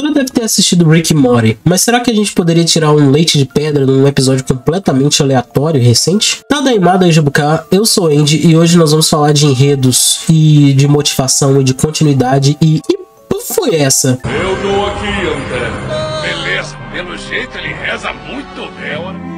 Você não deve ter assistido Rick e Morty, mas será que a gente poderia tirar um leite de pedra num episódio completamente aleatório e recente? Nada animado aí, Jabucá, eu sou Andy e hoje nós vamos falar de enredos e de motivação e de continuidade e foi essa? Eu tô aqui, Antero. Beleza, pelo jeito ele reza muito bem.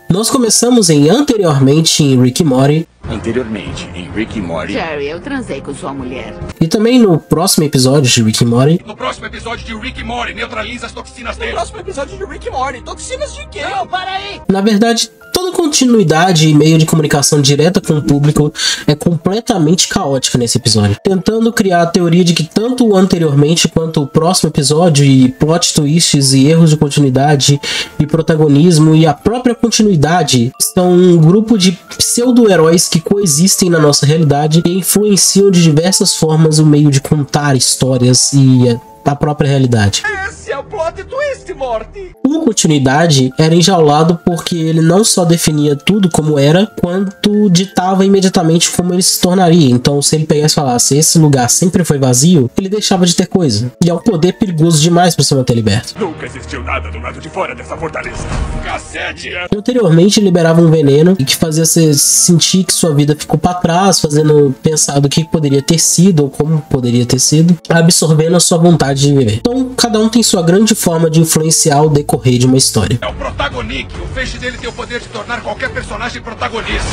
Nós começamos anteriormente em Rick e Morty. Anteriormente, em Rick e Morty. Jerry, eu transei com sua mulher. E também no próximo episódio de Rick e Morty. No próximo episódio de Rick e Morty, neutraliza as toxinas dele. No próximo episódio de Rick e Morty, toxinas de quê? Não, para aí! Na verdade, toda continuidade e meio de comunicação direta com o público é completamente caótica nesse episódio. Tentando criar a teoria de que tanto o anteriormente quanto o próximo episódio e plot twists e erros de continuidade e protagonismo e a própria continuidade são um grupo de pseudo-heróis que coexistem na nossa realidade e influenciam de diversas formas o meio de contar histórias e a própria realidade. Esse é o plot twist, Morty! O continuidade era enjaulado porque ele não só definia tudo como era, quanto ditava imediatamente como ele se tornaria. Então, se ele pegasse e falasse, esse lugar sempre foi vazio, ele deixava de ter coisa. E é um poder perigoso demais para se manter liberto. Nunca existiu nada do lado de fora dessa fortaleza. Cacete! Anteriormente, liberava um veneno que fazia você sentir que sua vida ficou para trás, fazendo pensar do que poderia ter sido ou como poderia ter sido, absorvendo a sua vontade de viver. Então, cada um tem sua grande forma de influenciar o decorrer de uma história. É o Protagonic. O feixe dele tem o poder de tornar qualquer personagem protagonista.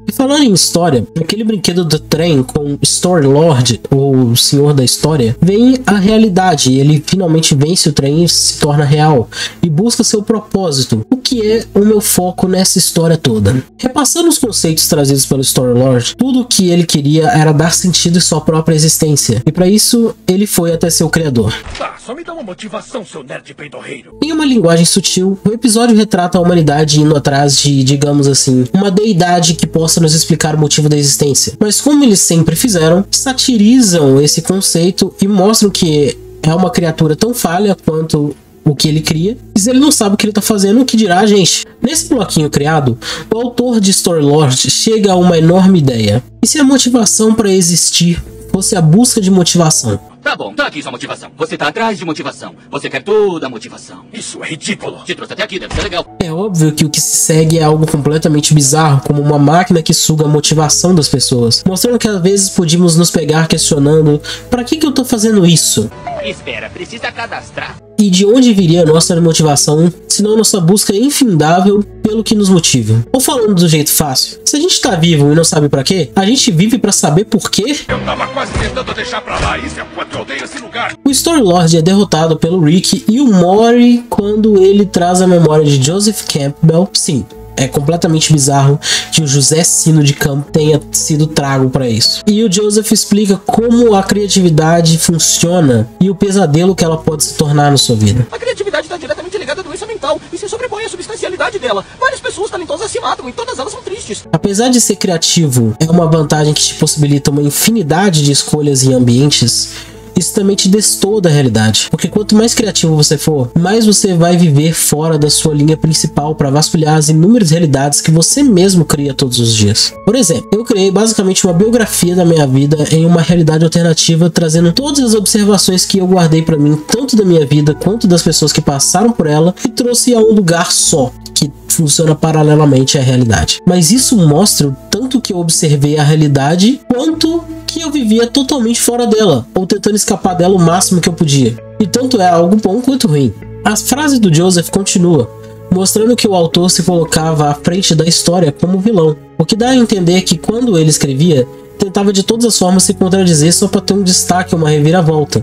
E falando em história, aquele brinquedo do trem com Story Lord, ou Senhor da História, vem a realidade. Ele finalmente vence o trem e se torna real. E busca seu propósito, o que é o meu foco nessa história toda. Repassando os conceitos trazidos pelo Story Lord, tudo o que ele queria era dar sentido em sua própria existência. E para isso, ele foi até seu criador. Tá, só me dá uma motivação, seu nerd peidorreiro. Em uma linguagem sutil, o episódio retrata a humanidade indo atrás de, digamos assim, uma deidade que possa nos explicar o motivo da existência. Mas como eles sempre fizeram, satirizam esse conceito e mostram que é uma criatura tão falha quanto o que ele cria, mas ele não sabe o que ele tá fazendo, o que dirá a gente. Nesse bloquinho criado, o autor de Story Lord chega a uma enorme ideia. E se a motivação para existir fosse a busca de motivação? Tá bom, tá aqui sua motivação. Você tá atrás de motivação. Você quer toda a motivação. Isso é ridículo. Te trouxe até aqui, deve ser legal. É óbvio que o que se segue é algo completamente bizarro, como uma máquina que suga a motivação das pessoas, mostrando que às vezes podíamos nos pegar questionando: para que eu tô fazendo isso? Espera, precisa cadastrar? E de onde viria a nossa motivação, senão nossa busca infindável pelo que nos motiva? Ou falando do jeito fácil, se a gente tá vivo e não sabe pra quê, a gente vive pra saber por quê? Eu tava quase tentando deixar pra lá. Isso é quanto eu odeio esse lugar. O Story Lord é derrotado pelo Rick e o Morty quando ele traz a memória de Joseph Campbell. Sim, é completamente bizarro que o José Sino de Campo tenha sido trago para isso. E o Joseph explica como a criatividade funciona e o pesadelo que ela pode se tornar na sua vida. A criatividade está diretamente ligada à doença mental e se sobrepõe à substancialidade dela. Várias pessoas talentosas se matam e todas elas são tristes. Apesar de ser criativo, é uma vantagem que te possibilita uma infinidade de escolhas em ambientes. Isso também te destoa da realidade, porque quanto mais criativo você for, mais você vai viver fora da sua linha principal para vasculhar as inúmeras realidades que você mesmo cria todos os dias. Por exemplo, eu criei basicamente uma biografia da minha vida em uma realidade alternativa, trazendo todas as observações que eu guardei para mim, tanto da minha vida quanto das pessoas que passaram por ela, e trouxe a um lugar só, que funciona paralelamente à realidade. Mas isso mostra o tanto que eu observei a realidade, quanto que eu vivia totalmente fora dela, ou tentando escapar dela o máximo que eu podia. E tanto é algo bom quanto ruim. A frase do Joseph continua, mostrando que o autor se colocava à frente da história como vilão, o que dá a entender que quando ele escrevia, tentava de todas as formas se contradizer só para ter um destaque ou uma reviravolta,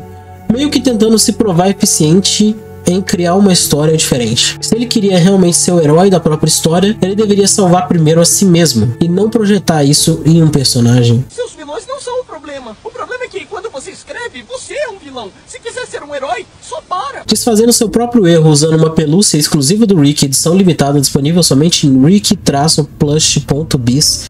meio que tentando se provar eficiente em criar uma história diferente. Se ele queria realmente ser o herói da própria história, ele deveria salvar primeiro a si mesmo, e não projetar isso em um personagem. Seus vilões não são o problema. O problema é que quando você escreve, você é um vilão. Se quiser ser um herói, só para. Desfazendo seu próprio erro usando uma pelúcia exclusiva do Rick, edição limitada disponível somente em rick-plush.biz.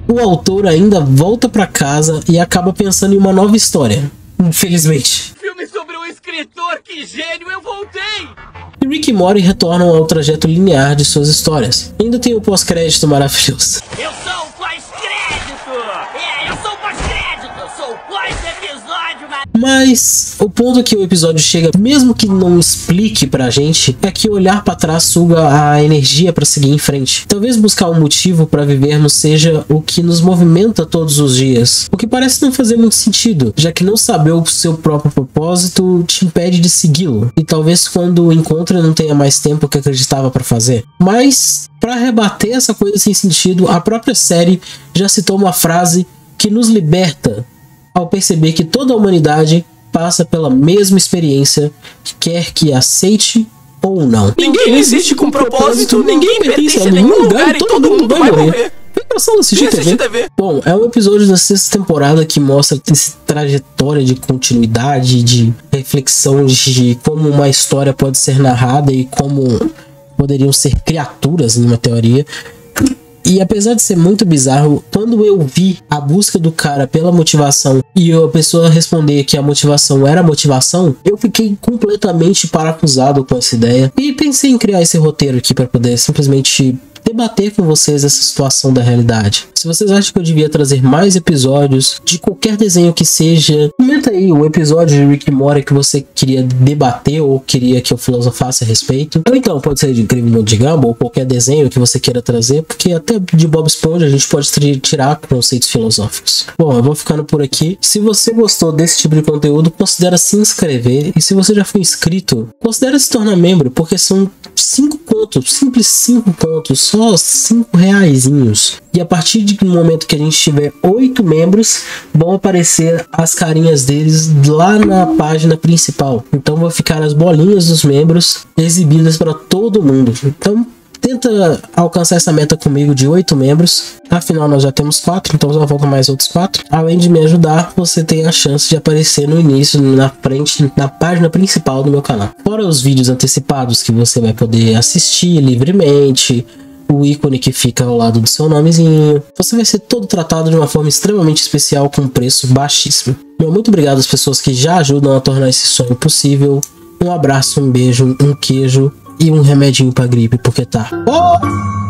O autor ainda volta pra casa e acaba pensando em uma nova história. Infelizmente. Filme sobre um escritor. diretor, que gênio, eu voltei! E Rick e Morty retornam ao trajeto linear de suas histórias. Ainda tem o pós-crédito maravilhoso. Eu sou o pós-crédito! Eu sou o pós-crédito! Sou o pós-episódio! Mas o ponto que o episódio chega, mesmo que não explique pra gente, é que olhar pra trás suga a energia pra seguir em frente. Talvez buscar um motivo pra vivermos seja o que nos movimenta todos os dias. O que parece não fazer muito sentido, já que não saber o seu próprio propósito te impede de segui-lo. E talvez quando o encontra não tenha mais tempo que acreditava pra fazer. Mas, pra rebater essa coisa sem sentido, a própria série já citou uma frase que nos liberta ao perceber que toda a humanidade passa pela mesma experiência, quer que aceite ou não. Ninguém existe com propósito, ninguém pertence a nenhum lugar e todo mundo vai morrer. Assistir TV. Bom, é um episódio da 6ª temporada que mostra essa trajetória de continuidade, de reflexão de como uma história pode ser narrada e como poderiam ser criaturas numa teoria. E apesar de ser muito bizarro, quando eu vi a busca do cara pela motivação e a pessoa responder que a motivação era motivação, eu fiquei completamente parafusado com essa ideia e pensei em criar esse roteiro aqui para poder simplesmente debater com vocês essa situação da realidade. Se vocês acham que eu devia trazer mais episódios de qualquer desenho que seja, comenta aí o episódio de Rick e Morty que você queria debater ou queria que eu filosofasse a respeito. Ou então pode ser de Incrível Mundo de Gumball ou qualquer desenho que você queira trazer, porque até de Bob Esponja a gente pode tirar conceitos filosóficos. Bom, eu vou ficando por aqui. Se você gostou desse tipo de conteúdo, considera se inscrever. E se você já foi inscrito, considera se tornar membro, porque são 5 contos, simples 5 contos, só 5 reaisinhos. E a partir do momento que a gente tiver 8 membros, vão aparecer as carinhas deles lá na página principal. Então vão ficar as bolinhas dos membros exibidas para todo mundo. Então tenta alcançar essa meta comigo de 8 membros. Afinal nós já temos 4, então só faltam mais outros 4. Além de me ajudar, você tem a chance de aparecer no início, na frente, na página principal do meu canal. Fora os vídeos antecipados que você vai poder assistir livremente, o ícone que fica ao lado do seu nomezinho. Você vai ser todo tratado de uma forma extremamente especial com um preço baixíssimo. Meu muito obrigado às pessoas que já ajudam a tornar esse sonho possível. Um abraço, um beijo, um queijo e um remedinho pra gripe, porque tá... Oh!